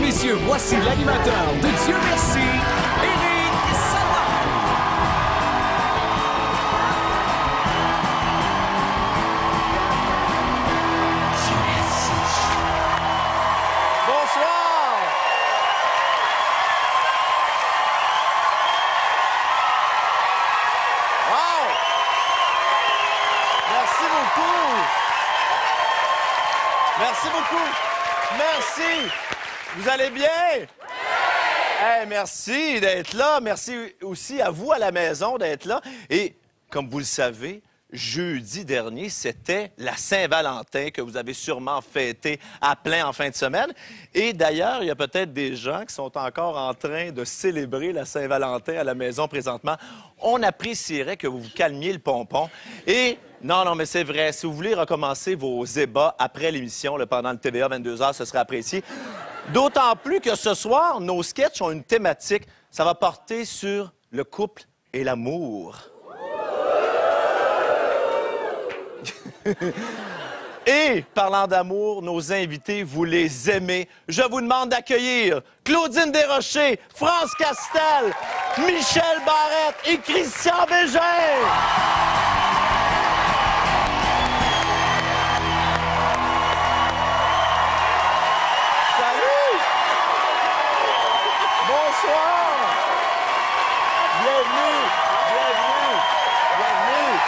messieurs, voici l'animateur de Dieu merci, Éric Salvaille. Bonsoir! Wow! Merci beaucoup! Merci beaucoup! Merci! Vous allez bien? Hey, merci d'être là. Merci aussi à vous à la maison d'être là. Et comme vous le savez, jeudi dernier, c'était la Saint-Valentin que vous avez sûrement fêté à plein en fin de semaine. Et d'ailleurs, il y a peut-être des gens qui sont encore en train de célébrer la Saint-Valentin à la maison présentement. On apprécierait que vous vous calmiez le pompon. Et non, mais c'est vrai, si vous voulez recommencer vos ébats après l'émission, pendant le TVA 22h, ce serait apprécié. D'autant plus que ce soir, nos sketchs ont une thématique. Ça va porter sur le couple et l'amour. Et, parlant d'amour, nos invités, vous les aimez. Je vous demande d'accueillir Claudine Desrochers, France Castel, Michel Barrette et Christian Bégin. Salut! Bonsoir! Bienvenue! Bienvenue! Bienvenue!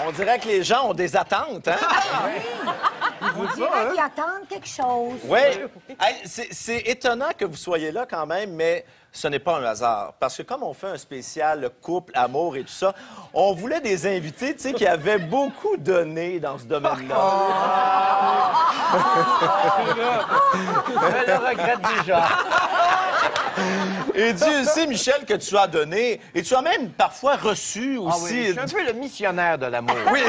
On dirait que les gens ont des attentes, hein? On dirait qu'ils attendent quelque chose. Oui. Hey, c'est étonnant que vous soyez là quand même, mais ce n'est pas un hasard. Parce que comme on fait un spécial couple, amour et tout ça, on voulait des invités, tu sais, qui avaient beaucoup donné dans ce domaine-là. Je le regrette déjà. Et Dieu sait, Michel, que tu as donné. Et tu as même parfois reçu aussi. Ah oui, je suis un peu le missionnaire de l'amour. Oui.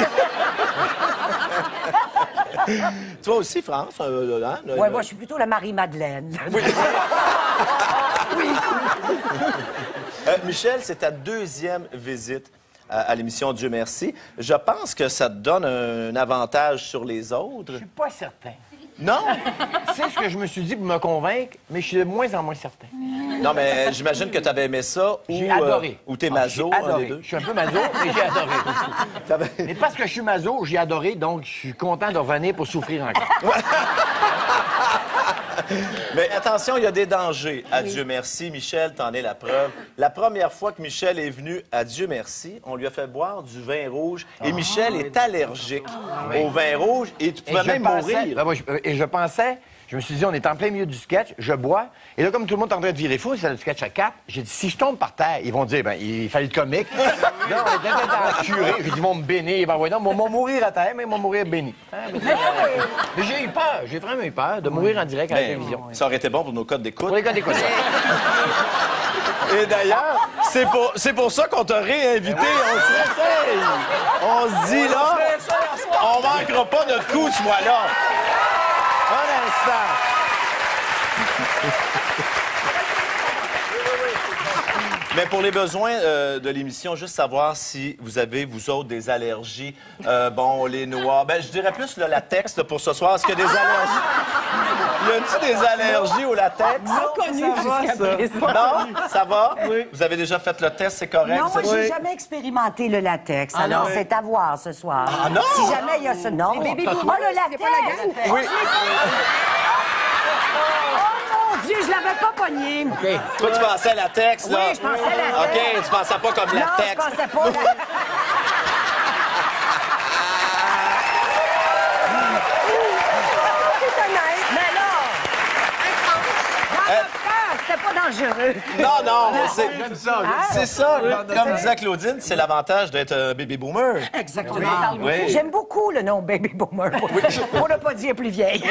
Toi aussi, France? Hein? Oui, moi, je suis plutôt la Marie-Madeleine. Oui. Michel, c'est ta deuxième visite à l'émission Dieu merci. Je pense que ça te donne un avantage sur les autres. Je suis pas certain. Non? C'est ce que je me suis dit pour me convaincre, mais je suis de moins en moins certain. Non, mais j'imagine que tu avais aimé ça. J'ai adoré. Ou t'es maso, j'ai un des adoré. deux. Je suis un peu maso, mais j'ai adoré. Mais parce que je suis maso, j'ai adoré, donc je suis content de revenir pour souffrir encore. Mais attention, il y a des dangers. À Dieu merci, Michel, t'en es la preuve. La première fois que Michel est venu à Dieu merci, on lui a fait boire du vin rouge. Et Michel est allergique au vin rouge et tu pouvais même mourir. Et je pensais, je me suis dit, on est en plein milieu du sketch, je bois. Et là, comme tout le monde est en train de virer fou, c'est le sketch à 4, j'ai dit, si je tombe par terre, ils vont dire, ben, il fallait le comique. Là, on était dans la curée. J'ai dit, ils vont me bénir. Ils vont mourir à terre, mais ils vont mourir bénis. Mais j'ai eu peur. J'ai vraiment eu peur de mourir en direct à la télévision. Ça aurait été bon pour nos codes d'écoute. Pour les gars d'écoute. Et d'ailleurs, c'est pour ça qu'on t'a réinvité. On se réessaye. On se dit, là, on manquera pas notre coup ce mois-là. Un instant. Mais pour les besoins de l'émission, juste savoir si vous avez, vous autres, des allergies. Bon, les noix. Ben, je dirais plus le latex pour ce soir. Est-ce qu'il y a des allergies? Y a-t-il des allergies au latex? Connu jusqu'à présent. Non? Ça va? Oui. Vous avez déjà fait le test, c'est correct? Non, moi, j'ai jamais expérimenté le latex. Ah, alors, non? c'est à voir ce soir. Ah, non? Si jamais il y a ce... Non. Oh, le latex! Oui. Oh, mon Dieu, je l'avais pas pogné. Okay. Toi, tu pensais à latex, là? Oui, je pensais à latex. OK, tu pensais pas comme Non, latex. je pensais pas. Mais là, dans notre cœur, c'était pas dangereux. Non, J'aime ça. c'est ça. Comme disait Claudine, c'est l'avantage d'être un baby boomer. Exactement. Oui. J'aime beaucoup le nom Baby Boomer. Pour ne pas dire plus vieille.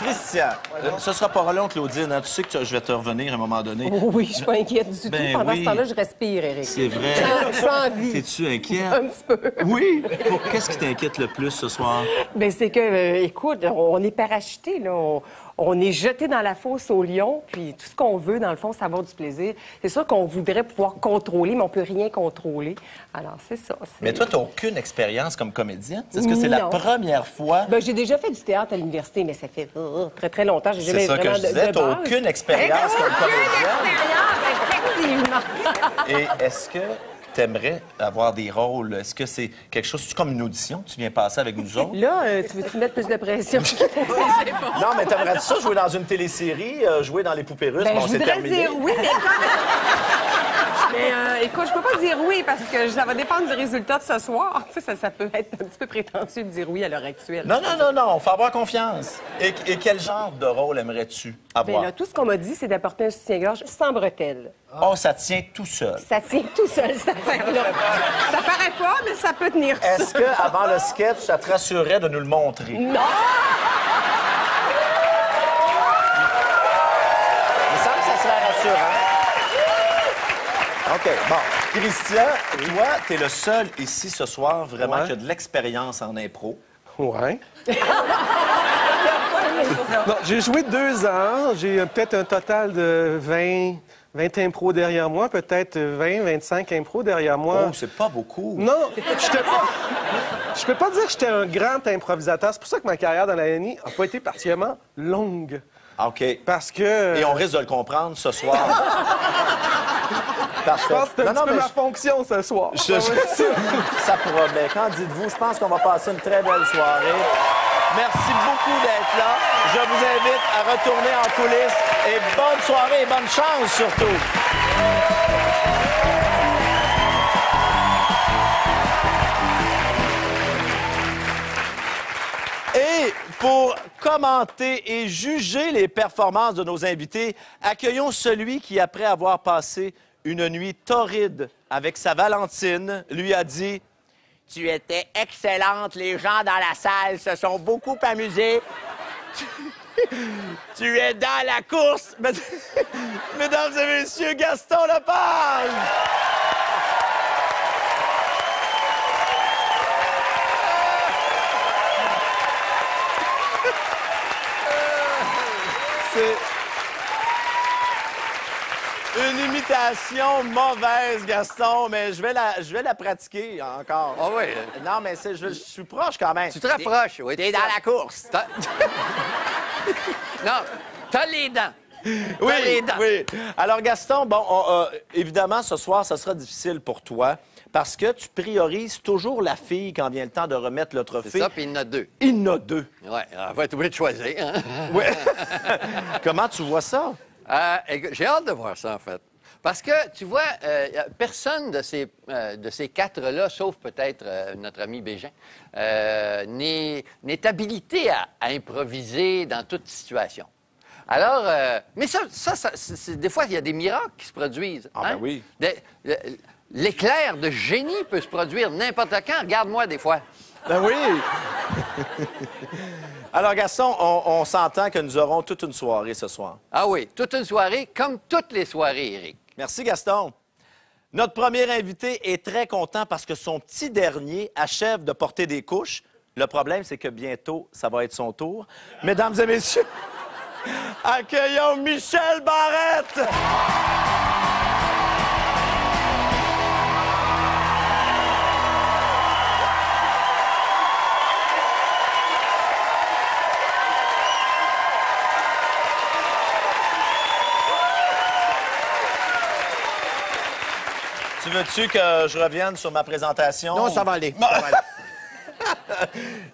Christian, ce sera pas long, Claudine. Hein? Tu sais que je vais te revenir à un moment donné. Oh oui, je suis pas inquiète du Ben tout. Pendant oui. ce temps-là, je respire, Éric. C'est vrai. Je suis en vie. T'es-tu inquiète? Un petit peu. Oui. Qu'est-ce qui t'inquiète le plus ce soir? Ben c'est que, écoute, on est parachutés, là. on est jeté dans la fosse au lion, puis tout ce qu'on veut, dans le fond, c'est avoir du plaisir. C'est sûr qu'on voudrait pouvoir contrôler, mais on peut rien contrôler. Alors, c'est ça. Mais toi, tu n'as aucune expérience comme comédienne. Est-ce que c'est la Non. première fois? Ben, j'ai déjà fait du théâtre à l'université, mais ça fait très, très longtemps. J'ai jamais C'est ça que vraiment je disais, de tu n'as base. aucune expérience comme comédienne. Effectivement. Et est-ce que tu aimerais avoir des rôles? Est-ce que c'est quelque chose, c'est comme une audition que tu viens passer avec nous autres? Là, tu veux-tu mettre plus de pression? Non, mais t'aimerais ça jouer dans une télésérie, jouer dans les poupées russes? Ben, Bon, je c'est voudrais terminé. dire oui, mais Mais écoute, je peux pas dire oui parce que ça va dépendre du résultat de ce soir. Tu sais, ça peut être un petit peu prétentieux de dire oui à l'heure actuelle. Non, non, non, non, faut avoir confiance. Et quel genre de rôle aimerais-tu Ben avoir? là, tout ce qu'on m'a dit, c'est d'apporter un soutien-gorge sans bretelles. Oh, ça tient tout seul. Ça tient tout seul, cette affaire-là. Ça paraît pas, mais ça peut tenir Est-ce ça. qu'avant le sketch, ça te rassurerait de nous le montrer? Non! Il me semble que ça serait rassurant. OK, bon. Christian, toi, t'es le seul ici ce soir vraiment qui a de l'expérience en impro. Ouais. Non, j'ai joué 2 ans. J'ai peut-être un total de 20 impros derrière moi, peut-être 20, 25 impros derrière moi. Oh, c'est pas beaucoup. Non, je peux pas dire que j'étais un grand improvisateur. C'est pour ça que ma carrière dans la NI n'a pas été particulièrement longue. OK. Parce que... Et on risque de le comprendre ce soir. Parfait. Je pense que c'est un petit peu mais ma fonction ce soir. ça promet. Qu'en dites-vous? Je pense qu'on va passer une très belle soirée. Merci beaucoup d'être là. Je vous invite à retourner en coulisses. Et bonne soirée et bonne chance surtout. Et pour commenter et juger les performances de nos invités, accueillons celui qui, après avoir passé une nuit torride avec sa Valentine, lui a dit « Tu étais excellente, les gens dans la salle se sont beaucoup amusés. Tu es dans la course. » Mesdames et messieurs, Gaston Lepage! C'est une imitation mauvaise, Gaston, mais je vais la pratiquer encore. Ah oui. Non, mais je suis proche quand même. Tu te rapproches, oui. T'es dans la course. Non, t'as les dents. Oui, les dents. oui. Alors, Gaston, bon, évidemment, ce soir, ça sera difficile pour toi parce que tu priorises toujours la fille quand vient le temps de remettre le trophée. C'est ça, puis il y en a 2. Il y en a 2. Oui, on va être obligé de choisir. Hein? Oui. Comment tu vois ça? J'ai hâte de voir ça, en fait. Parce que, tu vois, personne de ces 4-là, sauf peut-être notre ami Bégin, n'est habilité à improviser dans toute situation. Alors, mais ça des fois, il y a des miracles qui se produisent. Ah, ben oui. L'éclair de génie peut se produire n'importe quand. Regarde-moi des fois. Ben oui! Alors, Gaston, on s'entend que nous aurons toute une soirée ce soir. Ah oui, toute une soirée, comme toutes les soirées, Éric. Merci, Gaston. Notre premier invité est très content parce que son petit dernier achève de porter des couches. Le problème, c'est que bientôt, ça va être son tour. Mesdames et messieurs, accueillons Michel Barrette! Tu veux-tu que je revienne sur ma présentation? Non, ça va aller.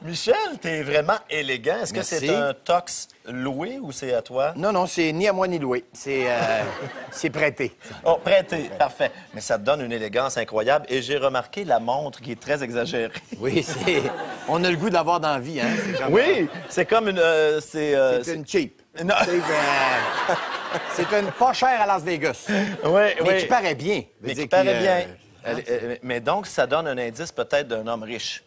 Michel, t'es vraiment élégant. Est-ce que Merci. c'est un tox loué ou c'est à toi? Non, non, c'est ni à moi ni loué. C'est prêté. Oh, prêté. Parfait. Mais ça te donne une élégance incroyable. Et j'ai remarqué la montre qui est très exagérée. Oui, c'est... On a le goût d'avoir dans la vie, hein? C'est comme, Oui, c'est comme une... c'est une cheap. Non. C'est une pas chère à Las Vegas. Oui, Mais qui paraît bien. Mais Veut qui dire paraît qu'il, bien. Mais donc, ça donne un indice peut-être d'un homme riche.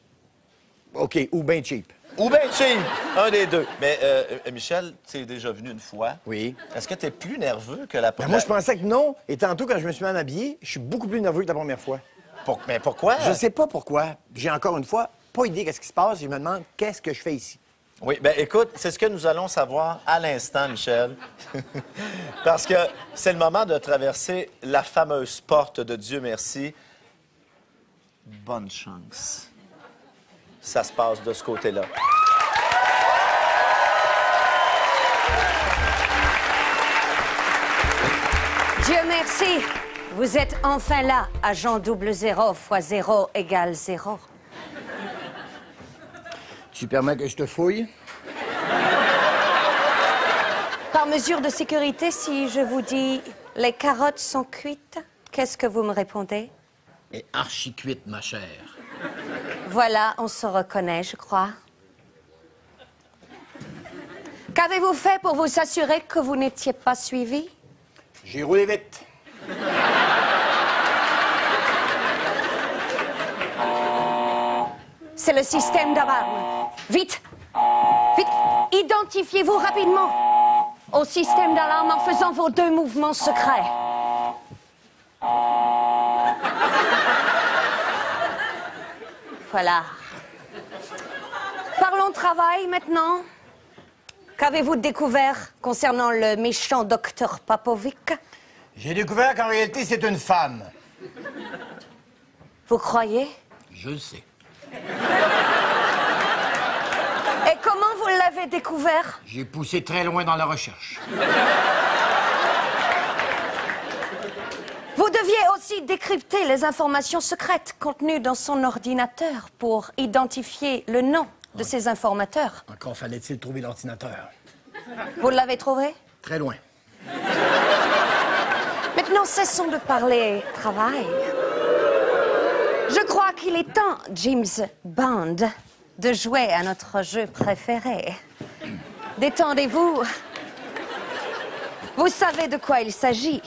OK, ou bien cheap. Ou bien cheap. Un des deux. Mais Michel, tu es déjà venu une fois. Oui. Est-ce que tu es plus nerveux que la Ben, première? moi, je pensais que non. Et tantôt, quand je me suis mis en habillé, je suis beaucoup plus nerveux que la première fois. Mais pourquoi? Je sais pas pourquoi. J'ai encore une fois pas idée qu'est-ce qui se passe. Je me demande qu'est-ce que je fais ici. Oui, bien écoute, c'est ce que nous allons savoir à l'instant, Michel. Parce que c'est le moment de traverser la fameuse porte de Dieu merci. Bonne chance. Ça se passe de ce côté-là. Dieu merci, vous êtes enfin là, agent 00 fois 0 égale 0. Tu permets que je te fouille? Par mesure de sécurité, si je vous dis les carottes sont cuites, qu'est-ce que vous me répondez? Et archi-cuite, ma chère. Voilà, on se reconnaît, je crois. Qu'avez-vous fait pour vous assurer que vous n'étiez pas suivi? J'ai roulé vite. C'est le système d'alarme. Vite! Vite! Identifiez-vous rapidement au système d'alarme en faisant vos 2 mouvements secrets. Voilà. Parlons travail maintenant. Qu'avez-vous découvert concernant le méchant docteur Papovic? J'ai découvert qu'en réalité, c'est une femme. Vous croyez? Je le sais. Et comment vous l'avez découvert? J'ai poussé très loin dans la recherche. Vous deviez aussi décrypter les informations secrètes contenues dans son ordinateur pour identifier le nom de ces informateurs. Encore fallait-il trouver l'ordinateur. Vous l'avez trouvé? Très loin. Maintenant, cessons de parler travail. Je crois qu'il est temps, James Bond, de jouer à notre jeu préféré. Détendez-vous. Vous savez de quoi il s'agit.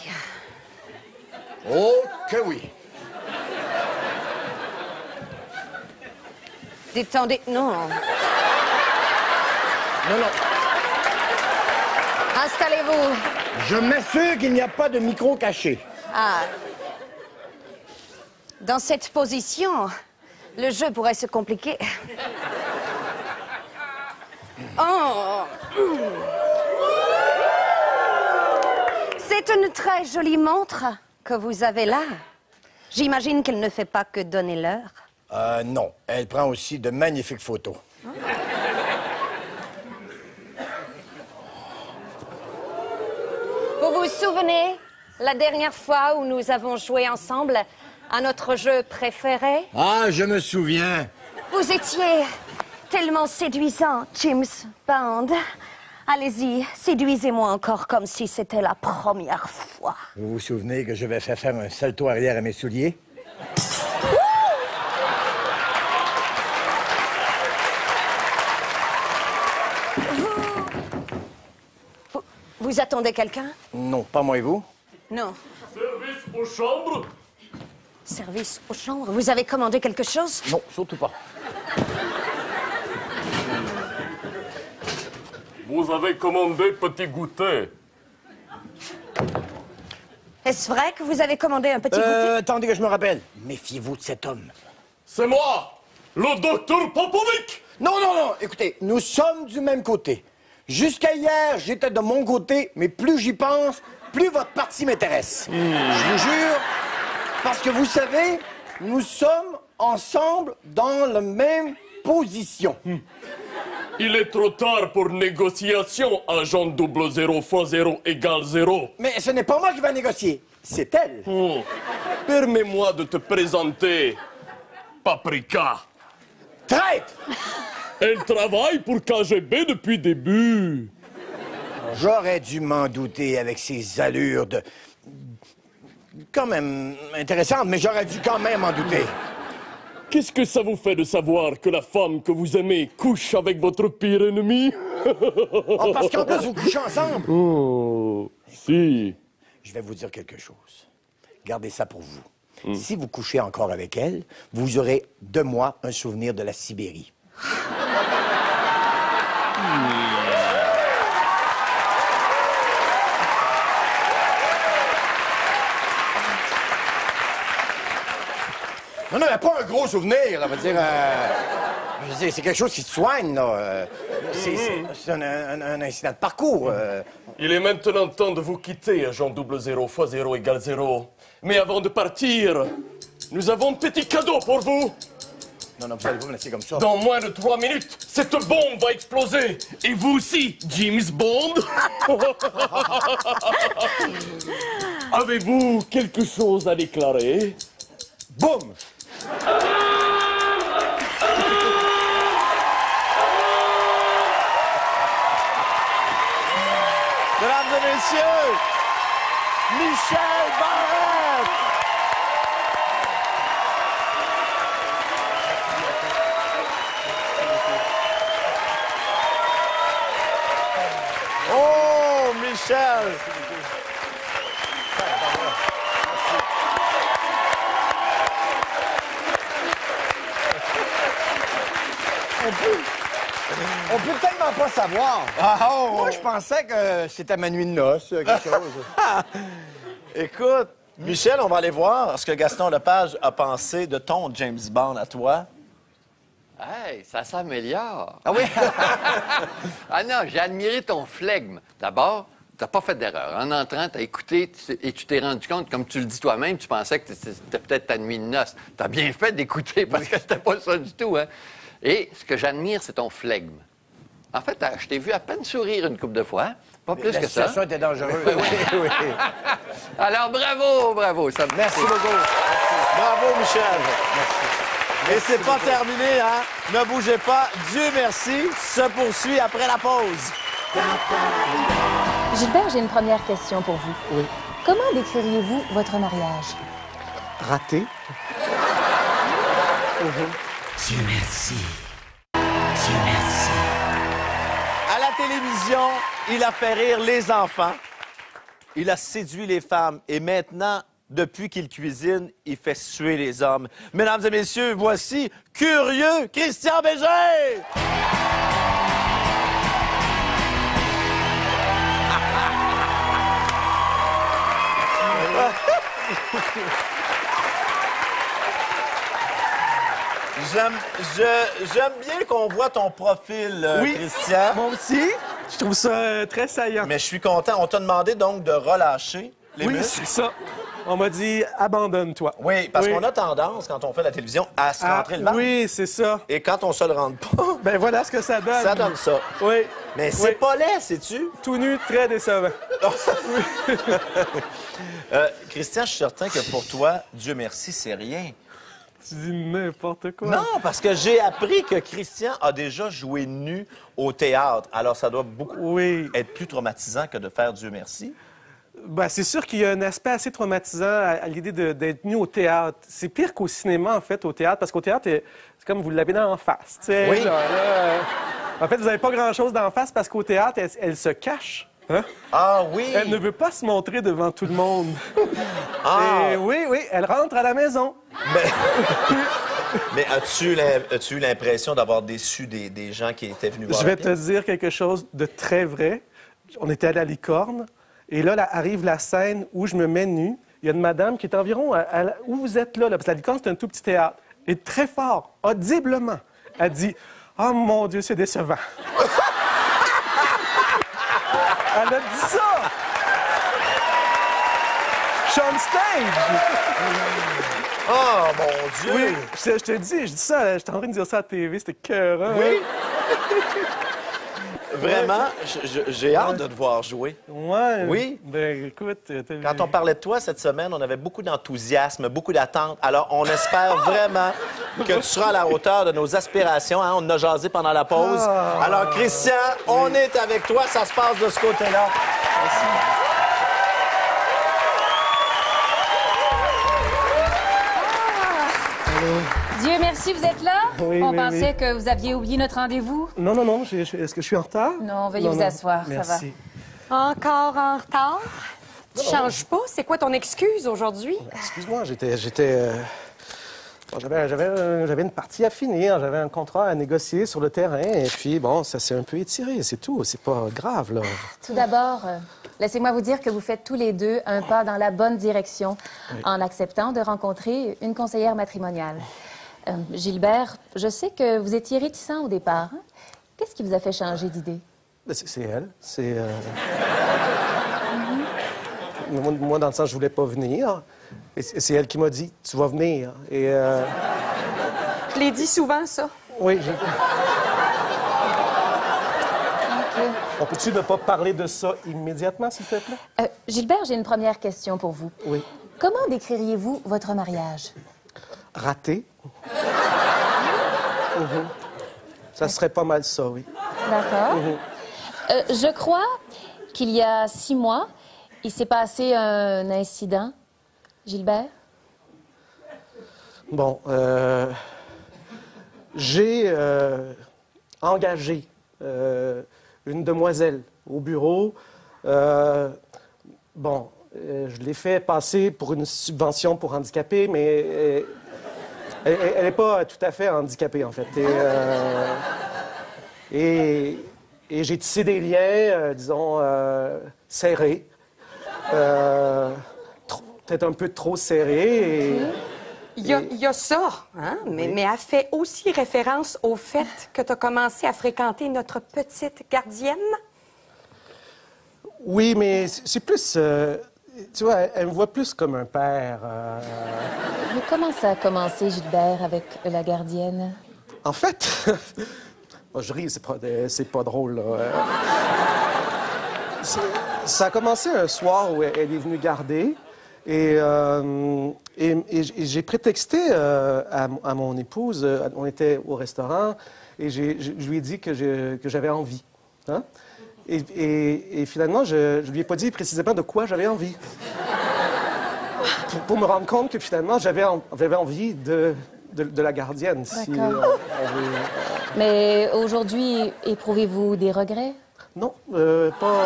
Oh, que oui. Détendez... Non. Non, non. Installez-vous. Je m'assure qu'il n'y a pas de micro caché. Ah. Dans cette position, le jeu pourrait se compliquer. Oh. C'est une très jolie montre que vous avez là. J'imagine qu'elle ne fait pas que donner l'heure. Non. Elle prend aussi de magnifiques photos. Vous vous souvenez la dernière fois où nous avons joué ensemble à notre jeu préféré? Ah, je me souviens. Vous étiez tellement séduisant, James Bond. Allez-y, séduisez-moi encore comme si c'était la première fois. Vous vous souvenez que je vais faire un salto arrière à mes souliers? Vous attendez quelqu'un? Non, pas moi et vous. Non. Service aux chambres? Service aux chambres? Vous avez commandé quelque chose? Non, surtout pas. Vous avez commandé petit goûter. Est-ce vrai que vous avez commandé un petit goûter? Attendez que je me rappelle. Méfiez-vous de cet homme. C'est moi, le docteur Popovic. Non, non, non. Écoutez, nous sommes du même côté. Jusqu'à hier, j'étais de mon côté, mais plus j'y pense, plus votre parti m'intéresse. Je vous jure, parce que vous savez, nous sommes ensemble dans la même position. Il est trop tard pour négociation, agent 00 fois 0 égale 0. Mais ce n'est pas moi qui vais négocier, c'est elle. Permets-moi de te présenter Paprika. Traître! Elle travaille pour KGB depuis début. J'aurais dû m'en douter avec ses allures de... quand même intéressantes, mais j'aurais dû quand même en douter. Qu'est-ce que ça vous fait de savoir que la femme que vous aimez couche avec votre pire ennemi? Oh, parce qu'en plus, vous couchez ensemble. Oh, si. Je vais vous dire quelque chose. Gardez ça pour vous. Si vous couchez encore avec elle, vous aurez de moi un souvenir de la Sibérie. Non, non, pas un gros souvenir, là. Je veux dire, c'est quelque chose qui se soigne, là. C'est un incident de parcours. Il est maintenant temps de vous quitter, agent 00 x 0 égale 0. Mais avant de partir, nous avons un petit cadeau pour vous. Non, vous allez pas me laisser comme ça. Dans moins de 3 minutes, cette bombe va exploser. Et vous aussi, James Bond. Avez-vous quelque chose à déclarer? Boum! Mesdames et messieurs, Michel Barrette! Oh, Michel! On peut tellement pas savoir. Moi, je pensais que c'était ma nuit de noces, quelque chose. Écoute, Michel, on va aller voir ce que Gaston Lepage a pensé de ton James Bond à toi. Hey, ça s'améliore. Ah oui? Ah non, j'ai admiré ton flegme. D'abord, t'as pas fait d'erreur. En entrant, t'as écouté et tu t'es rendu compte, comme tu le dis toi-même, tu pensais que c'était peut-être ta nuit de noces. T'as bien fait d'écouter parce que c'était pas ça du tout, hein? Et ce que j'admire, c'est ton flegme. En fait, je t'ai vu à peine sourire une couple de fois, hein? Pas plus que ça. La situation était dangereuse. oui. Alors, bravo. Ça me Merci beaucoup. Bravo, Michel. Merci. Et c'est pas terminé, hein? Ne bougez pas. Dieu merci. Se poursuit après la pause. Gilbert, j'ai une première question pour vous. Oui. Comment décririez-vous votre mariage? Raté. Dieu merci. Dieu merci. À la télévision, il a fait rire les enfants. Il a séduit les femmes. Et maintenant, depuis qu'il cuisine, il fait suer les hommes. Mesdames et messieurs, voici Curieux Christian Bégin! J'aime bien qu'on voit ton profil, Oui. Christian. Moi aussi, je trouve ça très saillant. Mais je suis content. On t'a demandé donc de relâcher les Oui, muscles. c'est ça. On m'a dit abandonne-toi. Oui, parce Oui. qu'on a tendance, quand on fait la télévision, à se rentrer le ventre. Oui, c'est ça. Et quand on se le rentre pas, Ben voilà ce que ça donne. ça donne ça. Oui. Mais c'est Oui. pas laid, sais-tu? Tout nu, très décevant. Christian, je suis certain que pour toi, Dieu merci, c'est rien. Tu dis n'importe quoi. Non, parce que j'ai appris que Christian a déjà joué nu au théâtre. Alors, ça doit beaucoup Oui. être plus traumatisant que de faire Dieu merci. Ben, c'est sûr qu'il y a un aspect assez traumatisant à l'idée d'être nu au théâtre. C'est pire qu'au cinéma, en fait, au théâtre, parce qu'au théâtre, c'est comme vous l'avez dans en face. Tu sais, Oui. genre, là, en fait, vous n'avez pas grand-chose d'en face parce qu'au théâtre, elle se cache. Hein? Ah oui? Elle ne veut pas se montrer devant tout le monde. Ah! Et oui, elle rentre à la maison. Mais as-tu eu l'impression d'avoir déçu des gens qui étaient venus voir Je la vais te pièce? dire quelque chose de très vrai. On était allé à la Licorne, et là arrive la scène où je me mets nu. Il y a une madame qui est environ où vous êtes là, parce que la Licorne, c'est un tout petit théâtre. Et très fort, audiblement, elle dit « Oh mon Dieu, c'est décevant. » Elle a dit ça! Je suis on stage! Oh, mon Dieu! Oui, je te dis, je dis ça, j'étais en train de dire ça à la TV, c'était cœur. Oui? Vraiment, j'ai hâte de te voir jouer. Ouais. Oui? Ben, écoute... Quand on parlait de toi cette semaine, on avait beaucoup d'enthousiasme, beaucoup d'attente. Alors, on espère vraiment que tu seras à la hauteur de nos aspirations. Hein? On en a jasé pendant la pause. Alors, Christian, on est avec toi. Ça se passe de ce côté-là. Dieu merci, vous êtes là? Oui, On oui, pensait que vous aviez oublié notre rendez-vous. Non, est-ce que je suis en retard? Non, veuillez vous asseoir, ça va. Merci. Encore en retard? Tu changes pas? C'est quoi ton excuse aujourd'hui? Excuse-moi, bon, j'avais une partie à finir, j'avais un contrat à négocier sur le terrain, et puis, bon, ça s'est un peu étiré, c'est tout. C'est pas grave, là. Tout d'abord, laissez-moi vous dire que vous faites tous les deux un pas dans la bonne direction en acceptant de rencontrer une conseillère matrimoniale. Gilbert, je sais que vous étiez réticent au départ, hein, Qu'est-ce qui vous a fait changer d'idée? C'est elle. Moi, dans le sens, je voulais pas venir. Et c'est elle qui m'a dit, tu vas venir. Et Je l'ai dit souvent, ça. oui, OK. on peut-tu ne pas parler de ça immédiatement, s'il te plaît? Gilbert, j'ai une première question pour vous. Oui. Comment décririez-vous votre mariage? Raté. Ça serait pas mal ça, oui. D'accord. Je crois qu'il y a 6 mois, il s'est passé un incident. Gilbert? Bon, j'ai engagé une demoiselle au bureau. Je l'ai fait passer pour une subvention pour handicapés, mais elle n'est pas tout à fait handicapée, en fait. Et j'ai tissé des liens, disons, serrés. Peut-être un peu trop serrés. Il y a ça, hein? Mais elle fait aussi référence au fait que tu as commencé à fréquenter notre petite gardienne. Oui, mais c'est plus... tu vois, elle me voit plus comme un père. Mais comment ça a commencé, Gilbert, avec la gardienne? En fait... Bon, je ris, c'est pas drôle, là. Ça a commencé un soir où elle est venue garder. Et j'ai prétexté à mon épouse, on était au restaurant, et je lui ai dit que j'avais envie. Hein? Et finalement, je lui ai pas dit précisément de quoi j'avais envie. Pour me rendre compte que finalement, j'avais envie de la gardienne. D'accord. Mais aujourd'hui, éprouvez-vous des regrets? Non, pas...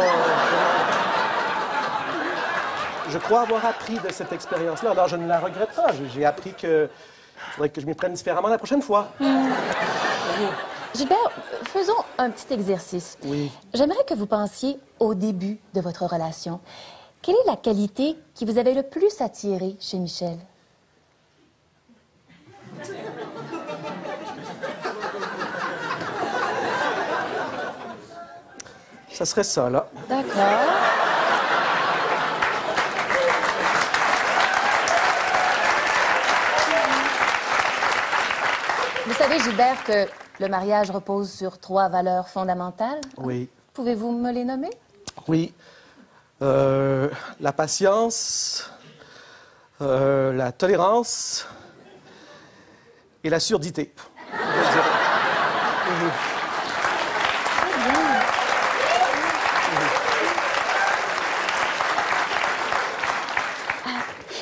Je crois avoir appris de cette expérience-là. Alors, je ne la regrette pas. J'ai appris qu'il faudrait que je m'y prenne différemment la prochaine fois. Gilbert, faisons un petit exercice. Oui. J'aimerais que vous pensiez au début de votre relation. Quelle est la qualité qui vous avait le plus attiré chez Michel? Ça serait ça, là. D'accord. Vous savez, Gilbert, que le mariage repose sur 3 valeurs fondamentales. Oui. Pouvez-vous me les nommer? Oui. La patience, la tolérance et la surdité.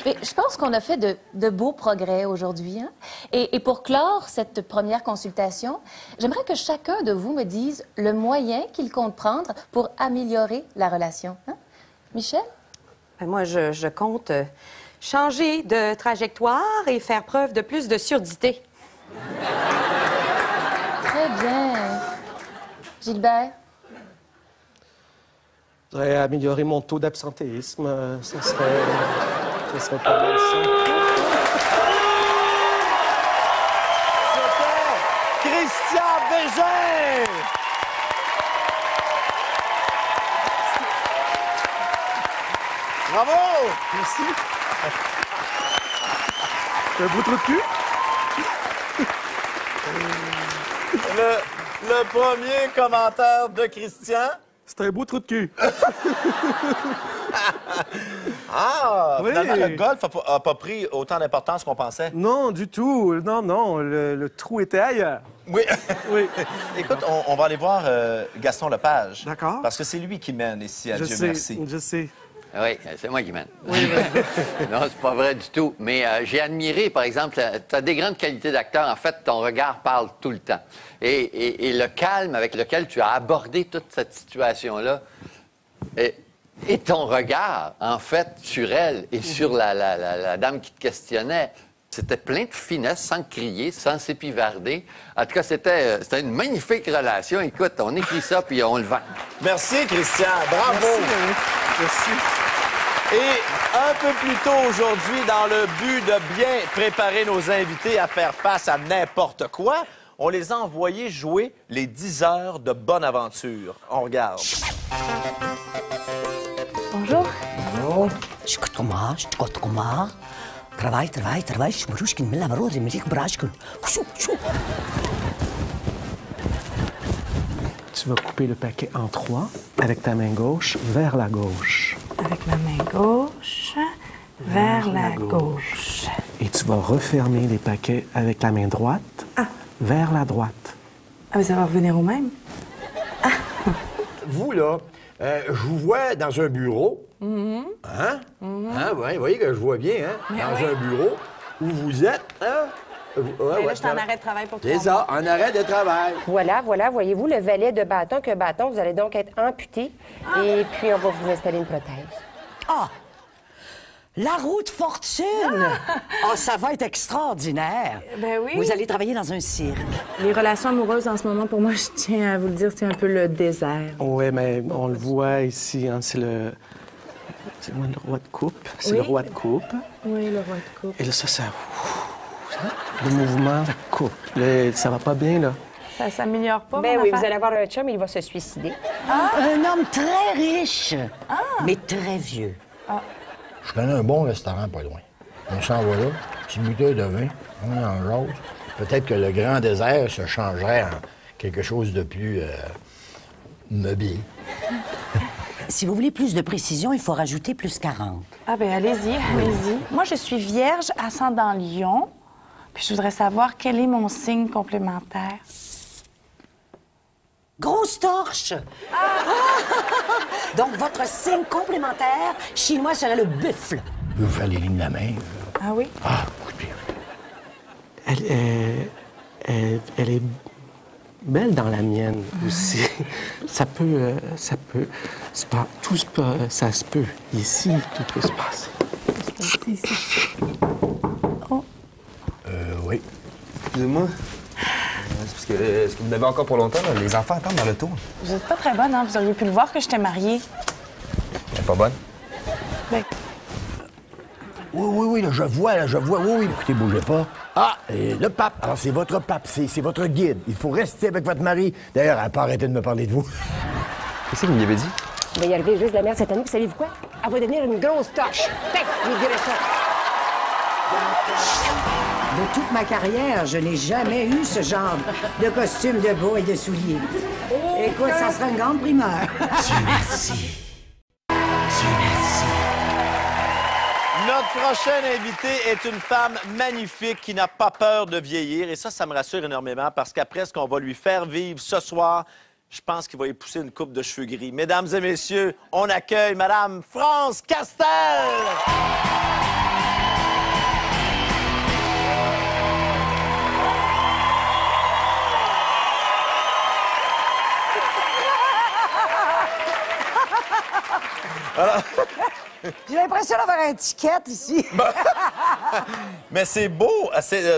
Mais je pense qu'on a fait de beaux progrès aujourd'hui. Hein? Et pour clore cette première consultation, j'aimerais que chacun de vous me dise le moyen qu'il compte prendre pour améliorer la relation. Hein? Michel? Ben moi, je compte changer de trajectoire et faire preuve de plus de surdité. Très bien. Gilbert? Je voudrais améliorer mon taux d'absentéisme. Ça serait pas mal ça. C'était Christian Bégin! Bravo! Merci. C'est un beau trou de cul? Le premier commentaire de Christian. C'est un beau trou de cul. Ah! Oui. Finalement, le golf n'a pas pris autant d'importance qu'on pensait. Non, du tout. Non. Le trou était ailleurs. Oui. Oui. Écoute, on va aller voir Gaston Lepage. D'accord. Parce que c'est lui qui mène ici, à Je Dieu sais, merci. je sais. Oui, c'est moi qui mène. Non, c'est pas vrai du tout. Mais j'ai admiré, par exemple, tu as des grandes qualités d'acteur. En fait, ton regard parle tout le temps. Et le calme avec lequel tu as abordé toute cette situation-là, et ton regard, en fait, sur elle et sur la dame qui te questionnait, c'était plein de finesse, sans crier, sans s'épivarder. En tout cas, c'était une magnifique relation. Écoute, on écrit ça, puis on le vend. Merci, Christian. Bravo. Merci. Et un peu plus tôt aujourd'hui, dans le but de bien préparer nos invités à faire face à n'importe quoi, on les a envoyés jouer les 10 heures de bonne aventure. On regarde. Bonjour. Bonjour. Travail. Tu vas couper le paquet en 3 avec ta main gauche vers la gauche. Avec ma main gauche, vers la gauche. Et tu vas refermer les paquets avec la main droite vers la droite. Ah, mais ça va revenir au même? Vous, là, je vous vois dans un bureau. Hein? Hein? Ouais, vous voyez que je vois bien, hein? Dans un bureau où vous êtes, hein? Là, je suis en arrêt de travail pour 3 C'est ça, en arrêt de travail. Voilà, voyez-vous le valet de bâton que bâton, vous allez donc être amputé. Et puis, on va vous installer une prothèse. Ah! La roue de fortune! Ah, ça va être extraordinaire. Ben oui. Vous allez travailler dans un cirque. Les relations amoureuses, en ce moment, pour moi, je tiens à vous le dire, c'est un peu le désert. Oui, mais on le voit ici, hein, c'est le roi de coupe. C'est le roi de coupe. Oui, le roi de coupe. Et là, ça... Le mouvement coupe. Là, ça va pas bien, là. Ça s'améliore pas, Ben mon oui, affaire? vous allez avoir un chum, il va se suicider. Un homme très riche, mais très vieux. Je connais un bon restaurant pas loin. On s'en va là, petite bouteille de vin, on en jase. Peut-être que le grand désert se changerait en quelque chose de plus meublé. Si vous voulez plus de précision, il faut rajouter plus 40. Ah ben allez-y. Moi, je suis vierge, ascendant Lion, puis je voudrais savoir quel est mon signe complémentaire. Grosse torche! Donc, votre signe complémentaire chinois serait le buffle. Je peux vous faire les lignes de la main. Ah oui? Ah, écoutez. Elle est belle dans la mienne aussi. Ça peut... C'est pas... Tout se peut... Ça se peut. Ici, tout peut se passer. Oui. Excusez-moi. C'est parce que, est-ce que vous l'avez encore pour longtemps, là? Les enfants attendent dans le tour. Vous êtes pas très bonne, hein? Vous auriez pu le voir que j'étais mariée. Elle est pas bonne? Ben, Oui, là, je vois. Oui, écoutez, bougez pas. Ah, et le pape. Alors, c'est votre pape, c'est votre guide. Il faut rester avec votre mari. D'ailleurs, elle n'a pas arrêté de me parler de vous. Qu'est-ce qu'il m'y avait dit? Il va y arriver juste de la merde cette année, puis savez-vous quoi? Elle va devenir une grosse torche. Tiens, je vous dirai ça. De toute ma carrière, je n'ai jamais eu ce genre de costume de beau et de souliers. Écoute, ça sera une grande primeur. Dieu merci. Notre prochaine invitée est une femme magnifique qui n'a pas peur de vieillir. Et ça me rassure énormément parce qu'après ce qu'on va lui faire vivre ce soir, je pense qu'il va y pousser une coupe de cheveux gris. Mesdames et messieurs, on accueille Madame France Castel! Alors... J'ai l'impression d'avoir un ticket ici. Mais c'est beau.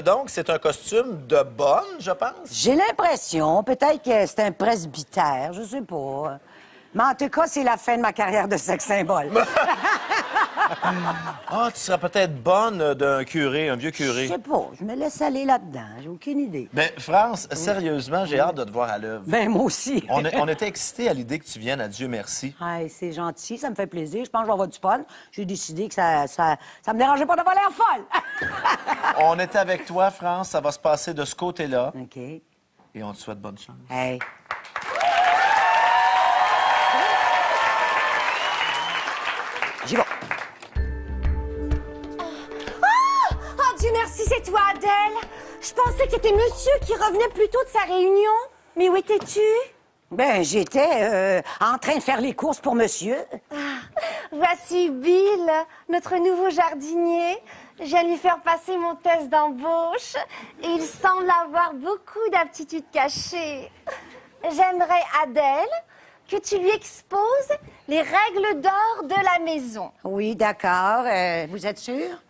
Donc, c'est un costume de bonne, je pense. J'ai l'impression. Peut-être que c'est un presbytère, je sais pas. Mais en tout cas, c'est la fin de ma carrière de sexe symbole. Ah, tu serais peut-être bonne d'un curé, un vieux curé. Je sais pas. Je me laisse aller là-dedans. J'ai aucune idée. Mais France, sérieusement, j'ai hâte de te voir à l'œuvre. Ben moi aussi. On était excités à l'idée que tu viennes à Dieu merci. Hey, c'est gentil, ça me fait plaisir. Je pense que je vais avoir du fun. J'ai décidé que ça me dérangeait pas d'avoir l'air folle. On est avec toi, France. Ça va se passer de ce côté-là. OK. Et on te souhaite bonne chance. Hey. J'y vais. Oh, Dieu merci, c'est toi, Adèle. Je pensais que c'était monsieur qui revenait plus tôt de sa réunion. Mais où étais-tu? Ben, j'étais en train de faire les courses pour monsieur. Voici Bill, notre nouveau jardinier. Je viens lui faire passer mon test d'embauche et il semble avoir beaucoup d'aptitudes cachées. J'aimerais, Adèle, que tu lui exposes les règles d'or de la maison. Oui, d'accord. Vous êtes sûre?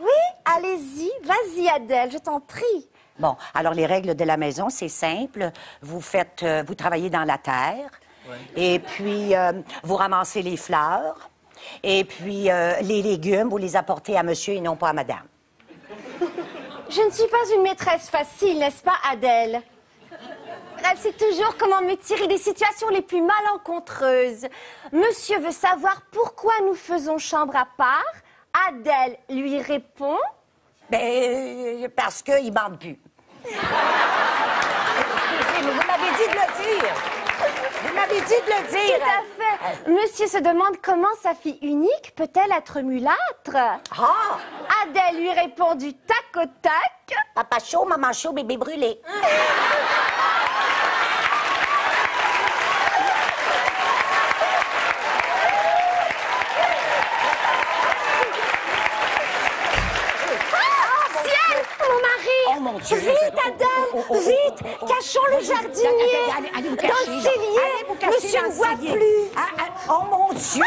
Oui, allez-y. Vas-y, Adèle, je t'en prie. Bon, alors les règles de la maison, c'est simple. Vous travaillez dans la terre. Ouais. Et puis, vous ramassez les fleurs. Et puis, les légumes, vous les apportez à monsieur et non pas à madame. Je ne suis pas une maîtresse facile, n'est-ce pas, Adèle? rêve, c'est toujours comment me tirer des situations les plus malencontreuses. Monsieur veut savoir pourquoi nous faisons chambre à part. Adèle lui répond... Ben, parce qu'il bande plus. Excusez, mais vous m'avez dit de le dire. Vous m'avez dit de le dire. Tout à fait. Monsieur se demande comment sa fille unique peut-elle être mulâtre. Ah! Adèle lui répond du tac au tac. Papa chaud, maman chaud, bébé brûlé. Oh mon Dieu! Vite, Adèle! Vite! Cachons le jardinier! Allez vous Dans cacher, le là. cellier! Allez vous cacher Monsieur dans ne le voit cellier. plus! Oh mon Dieu!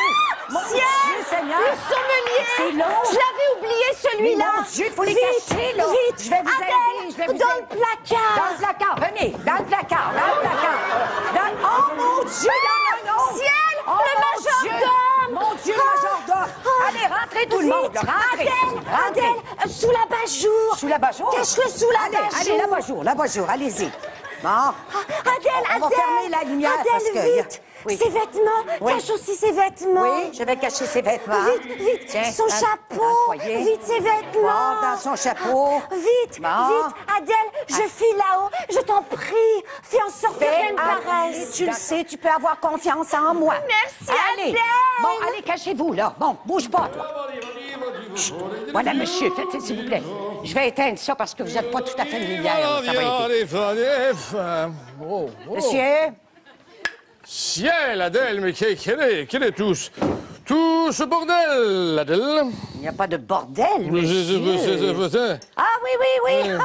Mon Ciel! Dieu, Seigneur! Le sommelier! C'est long! Je l'avais oublié, celui-là! Mais mon Dieu, il faut les Vite, cacher, là! Vite! Je vais vous Adèle, aider, je vais vous dans aider. le placard! Dans le placard, venez! Dans le placard, dans le placard! Oh mon Dieu, il y en a un autre! Ciel! Oh, Le majordome! Mon Dieu, le majordome! Allez, rentrez tout le monde, là, rentrez! Adèle, sous l'abat-jour! Sous l'abat-jour? Cache-le sous l'abat-jour! Allez, l'abat-jour, allez-y. Bon. Adèle, On va fermer la lumière Adèle, parce que... vite! Oui. Ses vêtements! Oui. Cache aussi ses vêtements! Oui, je vais cacher ses vêtements. Vite, vite! Tiens, Son dans le chapeau! foyer. Vite, ses vêtements! Bon, dans son chapeau. Vite, Bon. vite! Adèle, je file là-haut! Je t'en prie! Fais en sorte que rien ne paraisse! Tu le sais, tu peux avoir confiance en moi. Merci, Allez. Adèle! Bon, allez, cachez-vous, là. Bon, bouge pas, toi. Chut. Voilà, monsieur, faites s'il vous plaît. Je vais éteindre ça parce que vous n'êtes pas tout à fait lumière. Ça va aider. Monsieur? Ciel, Adèle, mais quel est tout ce bordel, Adèle? Il n'y a pas de bordel, monsieur. Ah oui, oui, oui.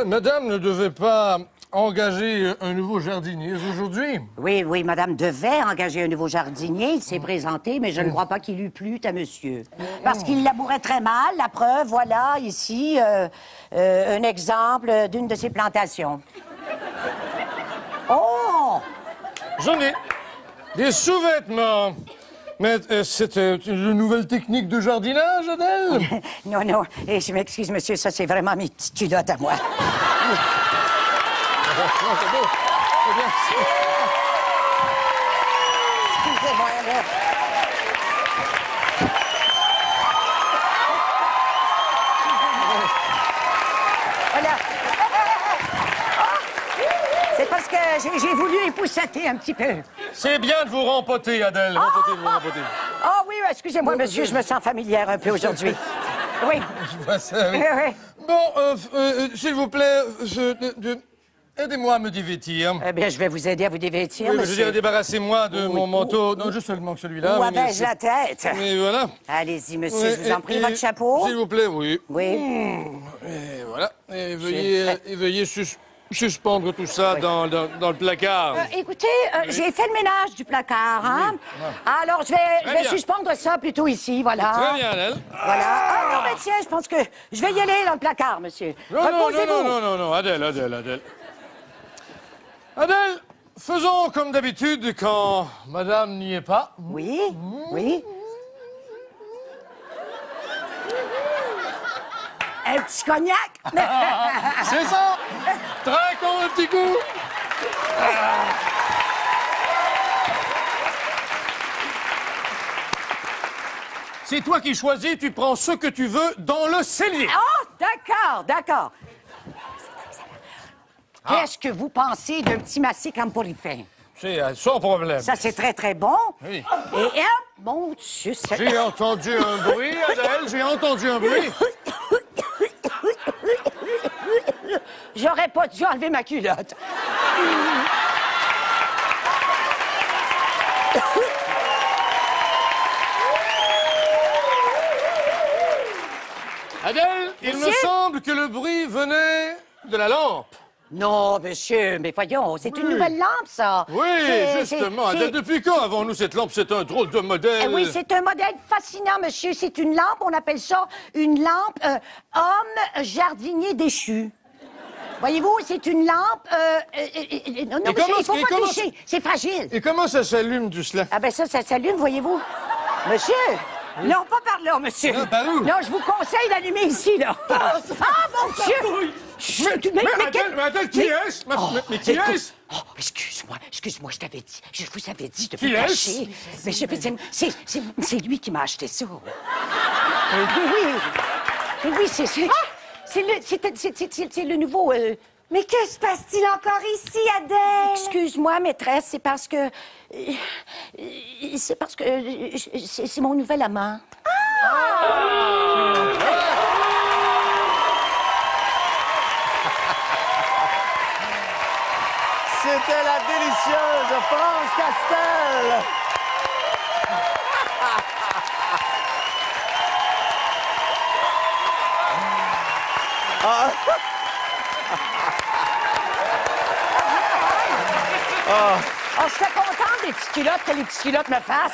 Madame ne devait pas engager un nouveau jardinier aujourd'hui? Oui, oui, madame devait engager un nouveau jardinier. Il s'est présenté, mais je ne crois pas qu'il eût plu à monsieur. Parce qu'il labourait très mal. La preuve, voilà, ici, un exemple d'une de ses plantations. Oh! J'en ai des sous-vêtements. Mais c'est une nouvelle technique de jardinage, Adèle? Non, non. Et je m'excuse, monsieur, ça, c'est vraiment mes petites culottes à moi. Excusez-moi, là. Voilà. C'est parce que j'ai voulu épousseter un petit peu. C'est bien de vous rempoter, Adèle. Rempotez-vous, rempotez-vous. Ah oui, excusez-moi, monsieur, je me sens familière un peu aujourd'hui. Oui. Je vois ça, oui. Oui. Bon, s'il vous plaît, aidez-moi à me dévêtir. Eh bien, je vais vous aider à vous dévêtir, Oui, je monsieur. veux dire, débarrassez-moi de mon manteau. Non, juste seulement que celui-là. Où oui, mais avais-je la tête? Mais voilà. Allez-y, monsieur, Oui, je vous en prie, et- votre chapeau. S'il vous plaît, oui. Oui. Et voilà. Et veuillez suspendre tout ça dans le placard. Écoutez, j'ai fait le ménage du placard, hein? Alors, je Très vais bien. suspendre ça plutôt ici, voilà. Très bien, Adèle. Voilà. Ah non, mais tiens, je pense que je vais y aller dans le placard, monsieur. Non, Reposez-vous. non, Adèle. Adèle, faisons comme d'habitude quand madame n'y est pas. Oui, oui. Un petit cognac? C'est ça! Trinquons un petit coup! C'est toi qui choisis, tu prends ce que tu veux dans le cellier. Oh, d'accord. Qu'est-ce que vous pensez d'un petit massé camporifin? C'est sans problème. Ça, c'est très, très bon. Oui. Et hop, mon Dieu, ça... J'ai entendu un bruit, Adèle, j'ai entendu un bruit. J'aurais pas dû enlever ma culotte. Adèle, il me semble que le bruit venait de la lampe. Non, monsieur, mais voyons, c'est une nouvelle lampe, ça. Oui, justement. Adèle, depuis quand avons-nous cette lampe? C'est un drôle de modèle. Oui, c'est un modèle fascinant, monsieur. C'est une lampe, on appelle ça une lampe homme jardinier déchu. Voyez-vous, c'est une lampe... non, Et monsieur, comment- il faut et pas comment- toucher, c'est fragile. Et comment ça s'allume tout cela? Ah ben ça s'allume, voyez-vous. Monsieur, non, pas par là, monsieur. Non, par où? Non, je vous conseille d'allumer ici, là. Ah, mon Dieu! Mais Adèle, qui est-ce? Mais qui est-ce? Oh, excuse-moi, je vous avais dit de vous cacher. Mais c'est lui qui m'a acheté ça. Oui, c'est le nouveau... Mais que se passe-t-il encore ici, Adèle? Excuse-moi, maîtresse, c'est parce que... C'est mon nouvel amant. C'était la délicieuse France Castel. Oh, je suis contente des petites culottes que les petites culottes me fassent.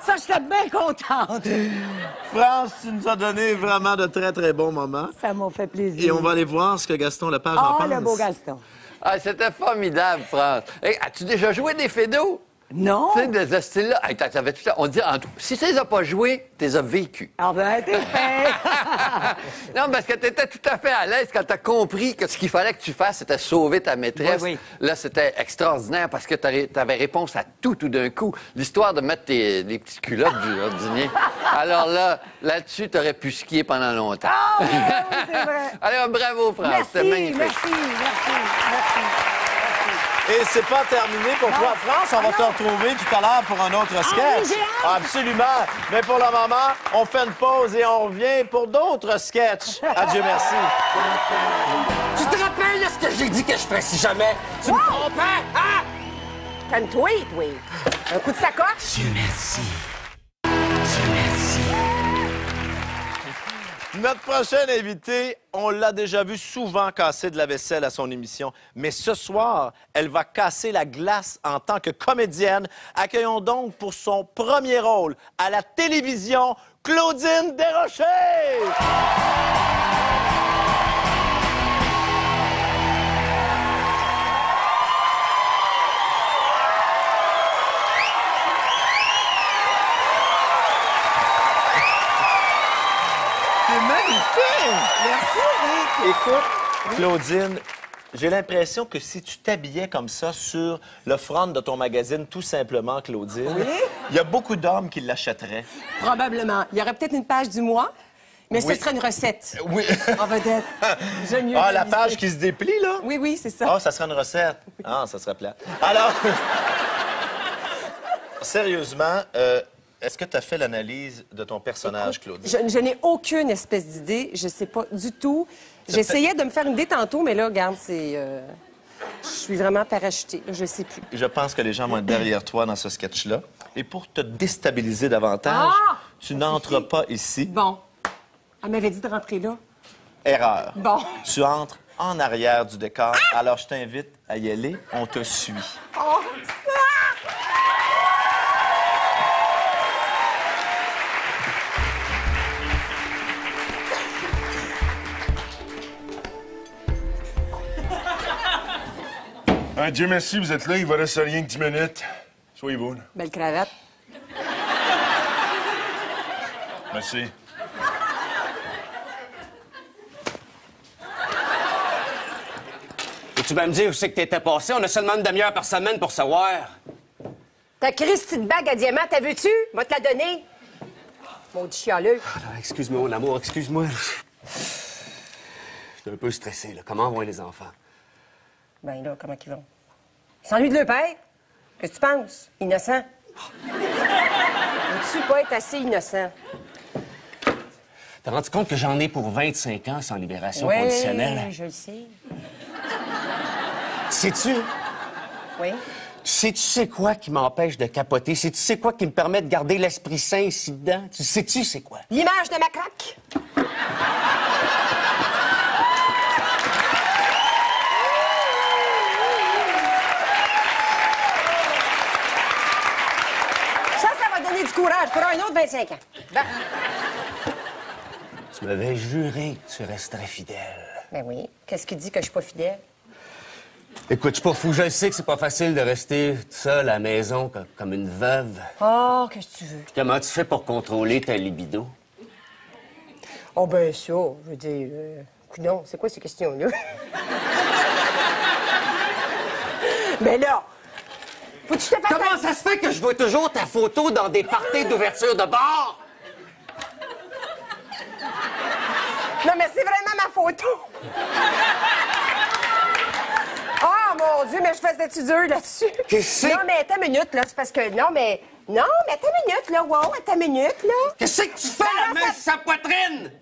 Ça, je suis bien contente. France, tu nous as donné vraiment de très, très bons moments. Ça m'a fait plaisir. Et on va aller voir ce que Gaston Lepage en pense. Ah, le beau Gaston. Ah, c'était formidable, France. Hey, as-tu déjà joué des fédos? Non. Tu sais, de ce style-là. Hey, t'avais tout ça. On dit, si tu les as pas joués, tu les as vécus. Ah ben, t'es fait. Non, parce que tu étais tout à fait à l'aise quand tu as compris que ce qu'il fallait que tu fasses, c'était sauver ta maîtresse. Oui. Là, c'était extraordinaire parce que tu avais réponse à tout d'un coup. L'histoire de mettre les petites culottes du dîner. Alors là-dessus, tu aurais pu skier pendant longtemps. Ah, oui, c'est vrai. Alors, bravo, France. C'était magnifique. Merci. Et c'est pas terminé pour toi, France. On va te retrouver tout à l'heure pour un autre sketch. oui, j'ai hâte. Absolument. Mais pour le moment, on fait une pause et on revient pour d'autres sketchs. Adieu, merci. Tu te rappelles de ce que j'ai dit que je ferais si jamais? Tu me comprends? Hein? Calme-toi, toi. Un coup de sacoche? Dieu merci. Notre prochaine invitée, on l'a déjà vu souvent casser de la vaisselle à son émission. Mais ce soir, elle va casser la glace en tant que comédienne. Accueillons donc pour son premier rôle à la télévision, Claudine Desrochers! Merci, Rick. Écoute, Claudine, j'ai l'impression que si tu t'habillais comme ça sur le front de ton magazine, tout simplement, Claudine, il y a beaucoup d'hommes qui l'achèteraient. Probablement. Il y aurait peut-être une page du mois, mais ce serait une recette. Oui. En vedette. J'aime mieux Ah, la réviser. page qui se déplie, là? Oui, c'est ça. Ah, ça serait une recette. Ah, ça serait plat. Alors, sérieusement, est-ce que tu as fait l'analyse de ton personnage, Claudine? Je n'ai aucune espèce d'idée. Je sais pas du tout. J'essayais de me faire une idée tantôt, mais là, regarde, c'est... Je suis vraiment parachutée. Là, je sais plus. Je pense que les gens vont être derrière toi dans ce sketch-là. Et pour te déstabiliser davantage, tu n'entres pas ici. Bon. Elle m'avait dit de rentrer là. Erreur. Bon. Tu entres en arrière du décor. Alors, je t'invite à y aller. On te suit. Oh! Ah, Dieu merci, vous êtes là. Il va rester rien que 10 minutes. Soyez-vous, là. Belle cravate. Merci. Et tu vas me dire où c'est que t'étais passé? On a seulement une demi-heure par semaine pour savoir. Ta Christie de bague à diamant, t'as vu-tu? Va te la donner. Maudit chialeux. Excuse-moi, mon amour, excuse-moi. Je suis un peu stressé, là. Comment vont les enfants? Ben là, comment ils vont? Ils s'ennuient de leur père? Qu'est-ce que tu penses? Innocent? Veux-tu pas être assez innocent? T'as rendu compte que j'en ai pour 25 ans sans libération Oui, conditionnelle? je le sais. Sais-tu? Oui. Tu sais quoi qui m'empêche de capoter? Tu sais quoi qui me permet de garder l'esprit sain ici dedans? Tu sais-tu c'est quoi? L'image de ma craque. Ça va donner du courage pour un autre 25 ans. Ben. Tu m'avais juré que tu resterais fidèle. Ben oui. Qu'est-ce qui dit que je suis pas fidèle? Écoute, je suis pas fou. Je sais que c'est pas facile de rester seule à la maison comme une veuve. Oh, qu'est-ce que tu veux? Puis comment tu fais pour contrôler ta libido? Oh, ben ça, je veux dire... non, c'est quoi ces questions-là? Mais là, faut que je te fasse... Comment ça se fait que je vois toujours ta photo dans des parties d'ouverture de bar? Non, mais c'est vraiment ma photo! Oh, mon Dieu, mais je faisais-tu dur là-dessus? Qu'est-ce que Non, mais attends une minute, là, c'est parce que... Non, mais attends une minute, là, wow, attends une minute, là. Qu'est-ce que tu fais, la main sur sa poitrine?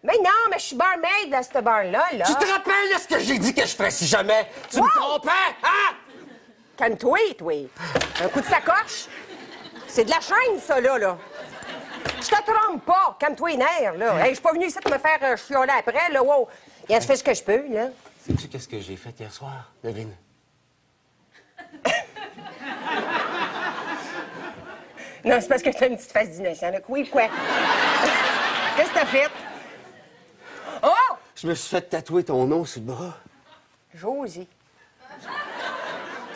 Mais non, mais je suis barmaid dans ce bar-là, là. Tu te rappelles de ce que j'ai dit que je ferais si jamais tu me trompais, hein? Calme-toi, toi. Un coup de sacoche. C'est de la chaîne, ça, là. Je te trompe pas. Calme-toi les nerfs, là. Hey, je suis pas venue ici pour me faire chioler après, là. Wow. Je fais ce que je peux, là. Sais-tu qu'est-ce que j'ai fait hier soir? Devine. Non, c'est parce que t'as une petite face d'innocent, là. Oui, quoi? Qu'est-ce que t'as fait? Oh! Je me suis fait tatouer ton nom sur le bras. Josie.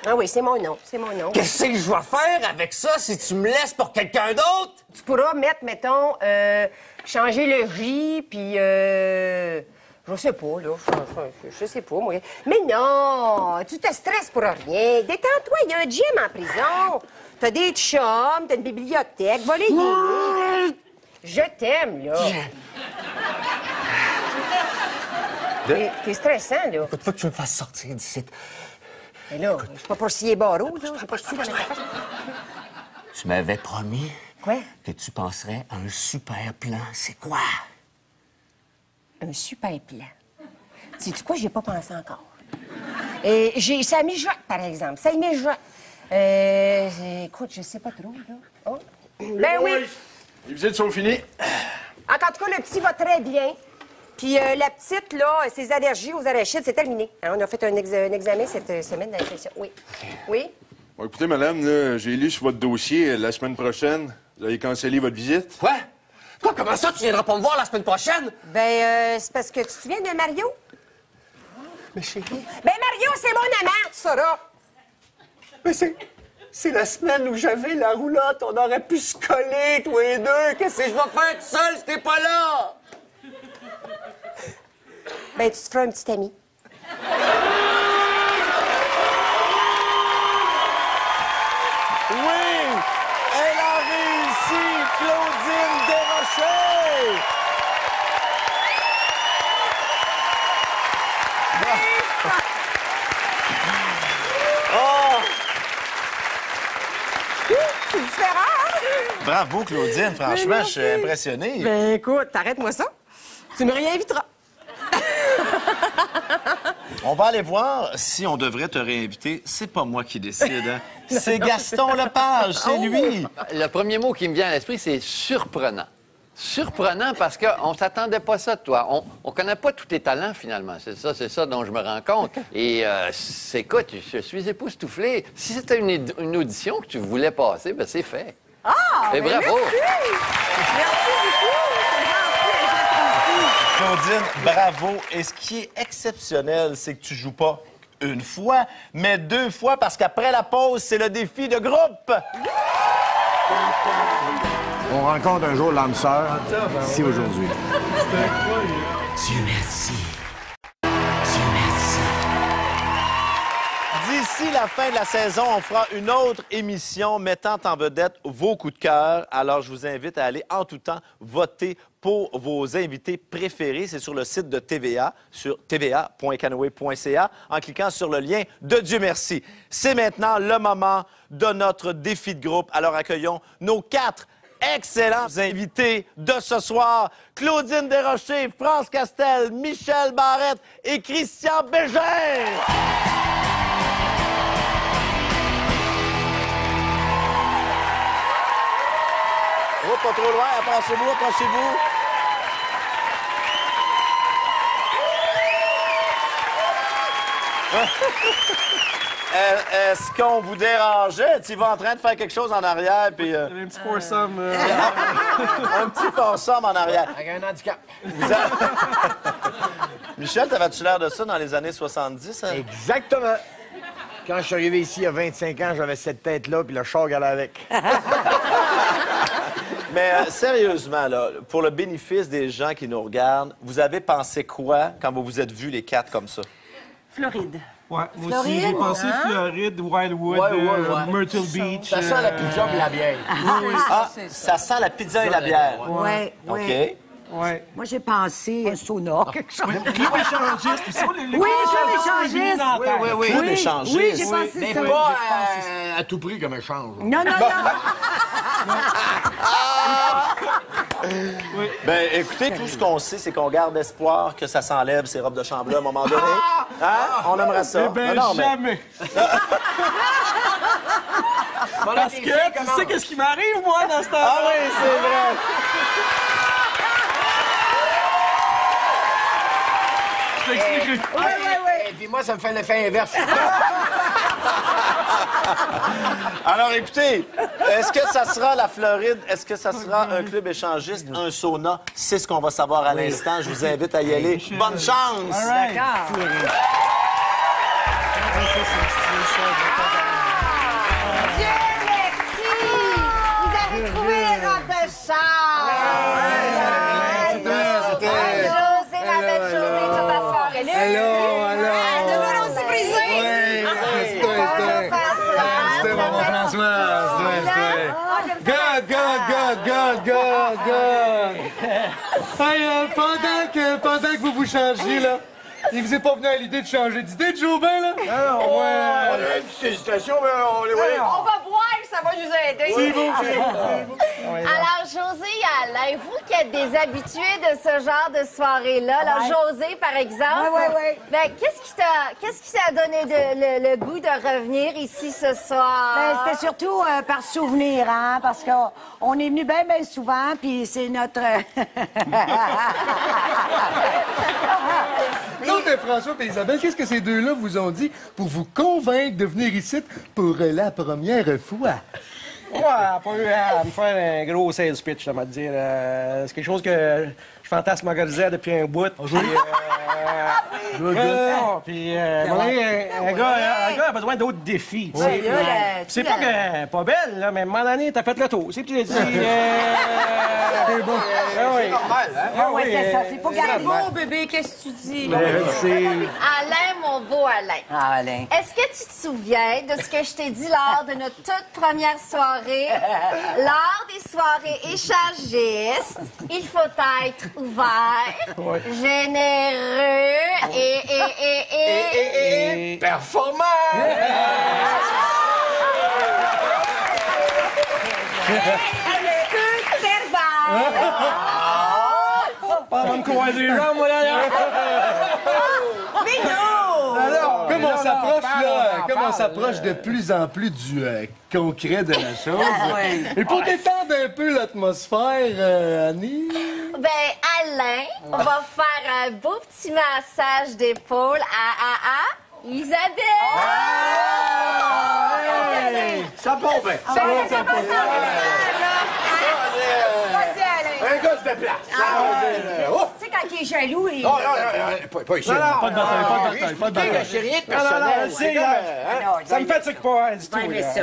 Ah oui, c'est mon nom, c'est mon nom. Qu'est-ce que je vais faire avec ça si tu me laisses pour quelqu'un d'autre? Tu pourras mettre, mettons, changer le J, puis je sais pas, là, je sais pas, moi. Mais non, tu te stresses pour rien. Détends-toi, il y a un gym en prison. T'as des chums, t'as une bibliothèque, va les livres. Je t'aime, là. T'es stressant, là. Écoute, faut que tu me fasses sortir d'ici. Mais là, je suis pas pour scier barreau, là. J'ai pas scié dans ma poche. Tu m'avais promis Quoi? que tu penserais à un super plan. C'est quoi? Un super plan. Sais-tu quoi? J'y ai pas pensé encore. Ça mijote, par exemple. Ça mijote. Écoute, je sais pas trop, là. Oh. Ben oui. Les visites sont finies. En tout cas, le petit va très bien. Puis la petite, là, ses allergies aux arachides, c'est terminé. Hein, on a fait un examen cette semaine d'impression. Oui. Oui? Bon, écoutez, madame, là, j'ai lu sur votre dossier la semaine prochaine. Vous avez cancellé votre visite. Quoi? Quoi? Comment ça, tu viendras pas me voir la semaine prochaine? Ben, c'est parce que tu te souviens de Mario? Mais chérie... Ben, Mario, c'est mon amant, tu sauras. Mais c'est la semaine où j'avais la roulotte. On aurait pu se coller, toi et deux. Qu'est-ce que je vais faire tout seul si t'es pas là? Ben, tu te feras un petit ami. Oui! Elle a réussi, Claudine Desrochers! Oh! C'est différent, hein? Bravo, Claudine. Franchement, je suis impressionné. Ben, écoute, t'arrêtes-moi ça. Tu me réinviteras. On va aller voir si on devrait te réinviter. C'est pas moi qui décide. Hein. C'est Gaston Lepage, c'est lui. Le premier mot qui me vient à l'esprit, c'est surprenant. Surprenant parce qu'on ne s'attendait pas à ça de toi. On connaît pas tous tes talents, finalement. C'est ça dont je me rends compte. Et écoute, je suis époustouflé. Si c'était une audition que tu voulais passer, ben c'est fait. Ah! Et ben bravo! Merci! Merci beaucoup! Claudine, bravo. Et ce qui est exceptionnel, c'est que tu joues pas une fois, mais deux fois, parce qu'après la pause, c'est le défi de groupe. On rencontre un jour l'âme sœur, ici aujourd'hui. Dieu merci. D'ici la fin de la saison, on fera une autre émission mettant en vedette vos coups de cœur. Alors, je vous invite à aller en tout temps voter pour vos invités préférés. C'est sur le site de TVA, sur tva.canaway.ca, en cliquant sur le lien de Dieu merci. C'est maintenant le moment de notre défi de groupe. Alors, accueillons nos 4 excellents invités de ce soir. Claudine Desrochers, France Castel, Michel Barrette et Christian Bégin. Oh, pas trop loin, approchez-vous, approchez-vous. Est-ce qu'on vous dérangeait? Tu vas en train de faire quelque chose en arrière, puis... Un petit foursome. Un petit foursome en arrière. Avec un handicap. Michel, t'avais-tu l'air de ça dans les années 70? Hein? Exactement. Quand je suis arrivé ici il y a 25 ans, j'avais cette tête-là, puis le char allait avec. Mais sérieusement, là, pour le bénéfice des gens qui nous regardent, vous avez pensé quoi quand vous vous êtes vus les 4 comme ça? Floride. Ouais, moi aussi, j'ai pensé Floride, Wildwood, Myrtle Beach. Ça sent la pizza et la bière. Ça sent la pizza et la bière. Oui, OK. Ouais. Moi, j'ai pensé un sauna, quelque chose. Club échangiste, puis ça, Oui, club échangiste. Oui. Club échangiste. Oui, j'ai pensé Mais ça. pas à tout prix comme échange. Non. Ben, écoutez, tout ce qu'on sait, c'est qu'on garde espoir que ça s'enlève, ces robes de chambre-là, à un moment donné. Hein? On aimerait ça. Eh ben, jamais. Parce que tu sais qu'est-ce qui m'arrive, moi, dans ce temps-là? Ah oui, c'est vrai. Je t'explique. Oui. Et puis moi, ça me fait l'effet inverse. Alors, écoutez, est-ce que ça sera la Floride? Est-ce que ça sera un club échangiste, un sauna? C'est ce qu'on va savoir à l'instant. Je vous invite à y aller. Bonne chance! D'accord. Dieu merci! Vous avez trouvé les robes de chambre! José, ma belle José, toute la soirée. Allô. De nous, on s'est brisé! C'était maman Françoise. God. Hey, pendant que vous changez, là, il vous est pas venu à l'idée de changer d'idée, Joe Ben, là? On a une petite hésitation, mais on les voyait. On va boire, ça va nous aider. C'est bon. Alors, José et Alain, vous qui êtes des habitués de ce genre de soirée-là, alors José, par exemple, ben, qu'est-ce qui t'a donné le goût de revenir ici ce soir? C'était surtout par souvenir, hein, parce qu'on est venu bien souvent, puis c'est notre... Donc, François et Isabelle, qu'est-ce que ces deux-là vous ont dit pour vous convaincre de venir ici pour la première fois? Ouais, pas eu à me faire un gros sales pitch, je vais te dire. C'est quelque chose que je fantasmagorisais depuis un bout. Puis, un gars a besoin d'autres défis. tu sais. C'est pas que pas belle, là, mais à un moment donné, t'as fait le tour. C'est tu l'as dit. C'est bon. C'est normal, hein? Oui, c'est ça. C'est pas garder. Bon, bébé, qu'est-ce que tu dis? Alain, mon beau Alain. Ah, Alain. Est-ce que tu te souviens de ce que je t'ai dit lors de notre toute première soirée? Lors des soirées échangistes, il faut être ouvert, généreux et performant! Pas me croiser les jambes, moi, là! Mais non! Alors, comme on s'approche de plus en plus du concret de la chose. Et pour détendre un peu l'atmosphère, Annie... Ben, Alain, on va faire un beau petit massage d'épaule à Isabelle! Ça bombe! Vas-y, Alain! Un gars se déplace! Tu sais, quand il est jaloux, il... Non, pas ici. Pas de bataille. C'est rien de Non, personnel. c'est ça me fatigue pas du tout. mais là. ça,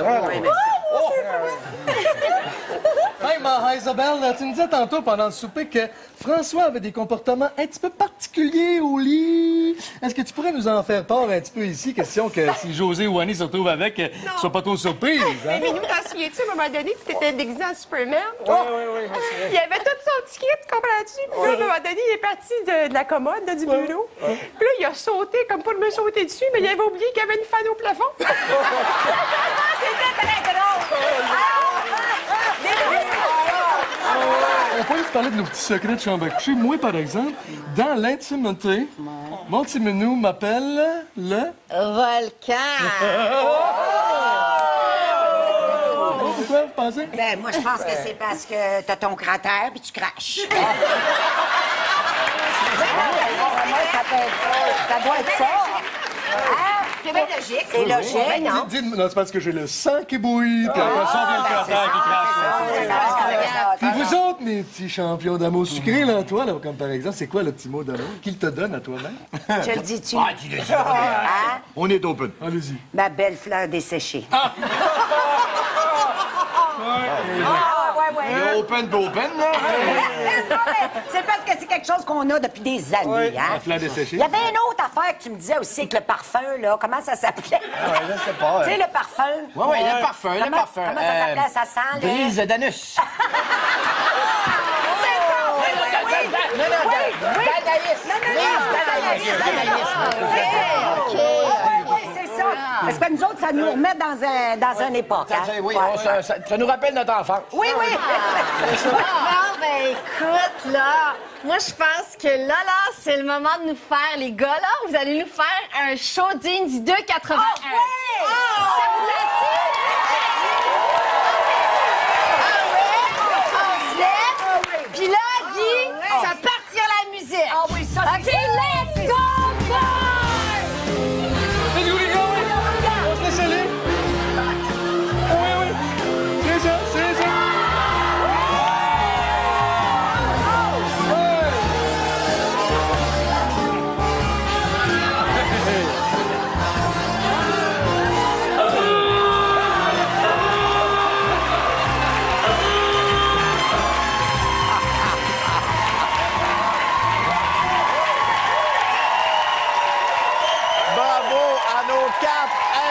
Hey, ma Isabelle, tu me disais tantôt pendant le souper que François avait des comportements un petit peu particuliers au lit. Est-ce que tu pourrais nous en faire part un petit peu ici? Question que si José ou Annie se retrouvent avec, ne soient pas trop surprises. Hein? Mais nous, t'en souviens-tu, à un moment donné, tu t'étais déguisé en Superman? Oui. Il y avait tout son petit kit, comprends-tu? Puis là, à un moment donné, il est parti de la commode, là, du bureau. Puis là, il a sauté, comme pour me sauter dessus, mais il avait oublié qu'il y avait une fan au plafond. C'était très drôle! On peut se parler de nos petits secrets de chambre à coucher. Moi, par exemple, dans l'intimité, mon petit minou m'appelle le... Volcan! Pourquoi vous pensez? Ben, moi, je pense que c'est parce que t'as ton cratère puis tu craches. Ça doit être ça. C'est bien logique. C'est logique. Ben non. Non, c'est parce que j'ai le sang qui bouille. Puis après ça, vient le cratère qui crache. Puis vous autres, mes petits champions d'amour sucré, là, toi, là, comme par exemple, c'est quoi le petit mot d'amour qu'il te donne à toi-même? Je le dis-tu? Ah, dis-le. Hein? On est open. Allez-y. Ma belle fleur desséchée. Ah! Ouais. Open, là. Non, mais c'est parce que c'est quelque chose qu'on a depuis des années, hein? La fleur desséchée. Il y avait une autre affaire que tu me disais aussi avec le parfum, là. Comment ça s'appelait? Ouais, je sais pas. Tu sais, le parfum. Oui, le parfum, le parfum. Comment ça s'appelait? Ça sent, là? Brise d'anus. C'est ça. Parce que nous autres, ça nous remet dans une époque. Hein? Oui, ça nous rappelle notre enfance. Oui. Bon, ben écoute, là, moi, je pense que là, c'est le moment de nous faire, les gars, là, vous allez nous faire un show digne du 2,81. Ça vous l'a-t-il? Puis là, Guy, ça partira la musique. Ah oui, ça, OK, let's go, boys! Let's go, les gars, oui! On se laisse aller! Oui, c'est ça, c'est ça!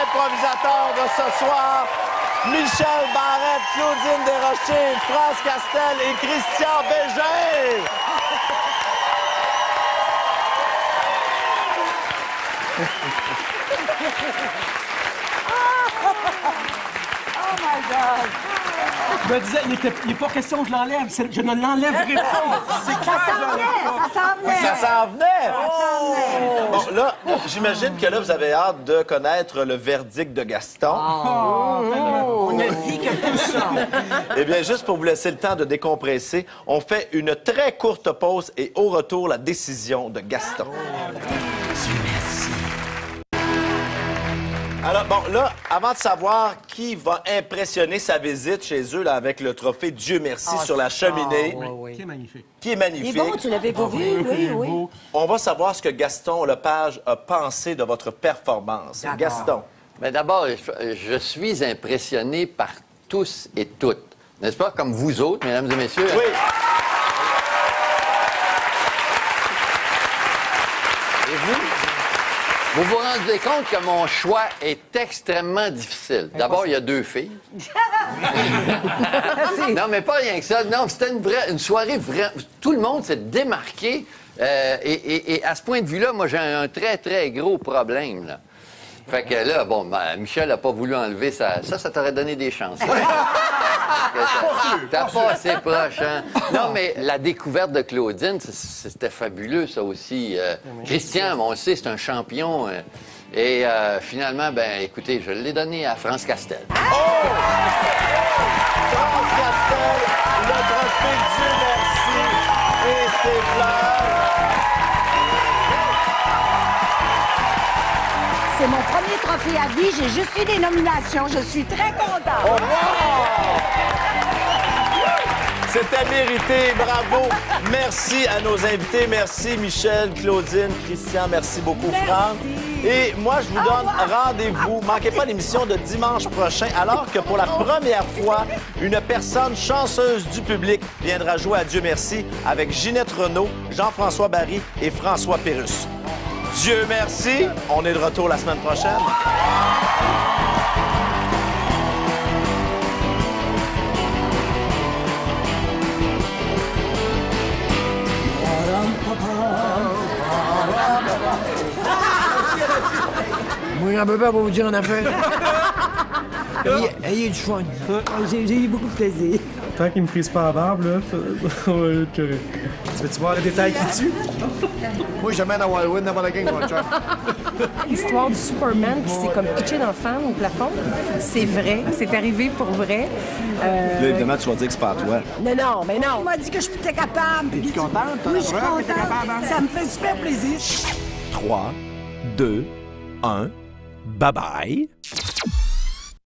Improvisateurs de ce soir, Michel Barrette, Claudine Desrochers, France Castel et Christian Bégin. Oh my God! Je me disais, il n'est pas question que je l'enlève. Je ne l'enlèverai pas. Ça s'en venait. Ça s'en venait. Bon, là, j'imagine que là, vous avez hâte de connaître le verdict de Gaston. On ne vit que pour ça. Eh bien, juste pour vous laisser le temps de décompresser, on fait une très courte pause et au retour, la décision de Gaston. Alors, bon, là, avant de savoir qui va impressionner sa visite chez eux là, avec le trophée Dieu merci sur la cheminée, Qui est magnifique. qui est magnifique. Il est beau, tu l'avais pas vu? Oui. On va savoir ce que Gaston Lepage a pensé de votre performance. D'accord. Gaston. Mais d'abord, je suis impressionné par tous et toutes. N'est-ce pas? Comme vous autres, mesdames et messieurs. Oui. Et vous vous rendez compte que mon choix est extrêmement difficile. D'abord, il y a 2 filles. Non, mais pas rien que ça. Non, c'était une soirée vraie. Tout le monde s'est démarqué. Et à ce point de vue-là, moi, j'ai un très, très gros problème, là. Fait que là, bon, Michel n'a pas voulu enlever ça. Ça t'aurait donné des chances. T'as pas assez proche, hein? Non, mais la découverte de Claudine, c'était fabuleux, ça aussi. Christian, on le sait, c'est un champion. Et finalement, ben, écoutez, je l'ai donné à France Castel. Oh! France Castel, le trophée Dieu merci et ses fleurs. C'est mon premier trophée à vie. J'ai juste eu des nominations. Je suis très contente. Oh, wow! C'était mérité. Bravo. Merci à nos invités. Merci Michel, Claudine, Christian. Merci beaucoup, Franck. Et moi, je vous donne rendez-vous. Manquez pas l'émission de dimanche prochain, alors que pour la première fois, une personne chanceuse du public viendra jouer à Dieu merci avec Ginette Renault, Jean-François Barry et François Pérusse. Dieu merci. On est de retour la semaine prochaine. Moi, grand-papa va vous dire une affaire. Ayez du fun. J'ai eu beaucoup de plaisir. Tant qu'il me frise pas la barbe, là, on va être correct. Tu veux-tu voir le détail qui tue? Moi, je mène à Wildwood, n'importe quel mon chum. L'histoire du Superman qui s'est comme pitché dans le fan au plafond, c'est vrai, c'est arrivé pour vrai. Là, évidemment, tu vas dire que c'est pas à toi. Non, mais non. Il m'a dit que je suis capable. Es-tu contente? Oui, je suis contente. Ça me fait super plaisir. 3, 2, 1, bye-bye.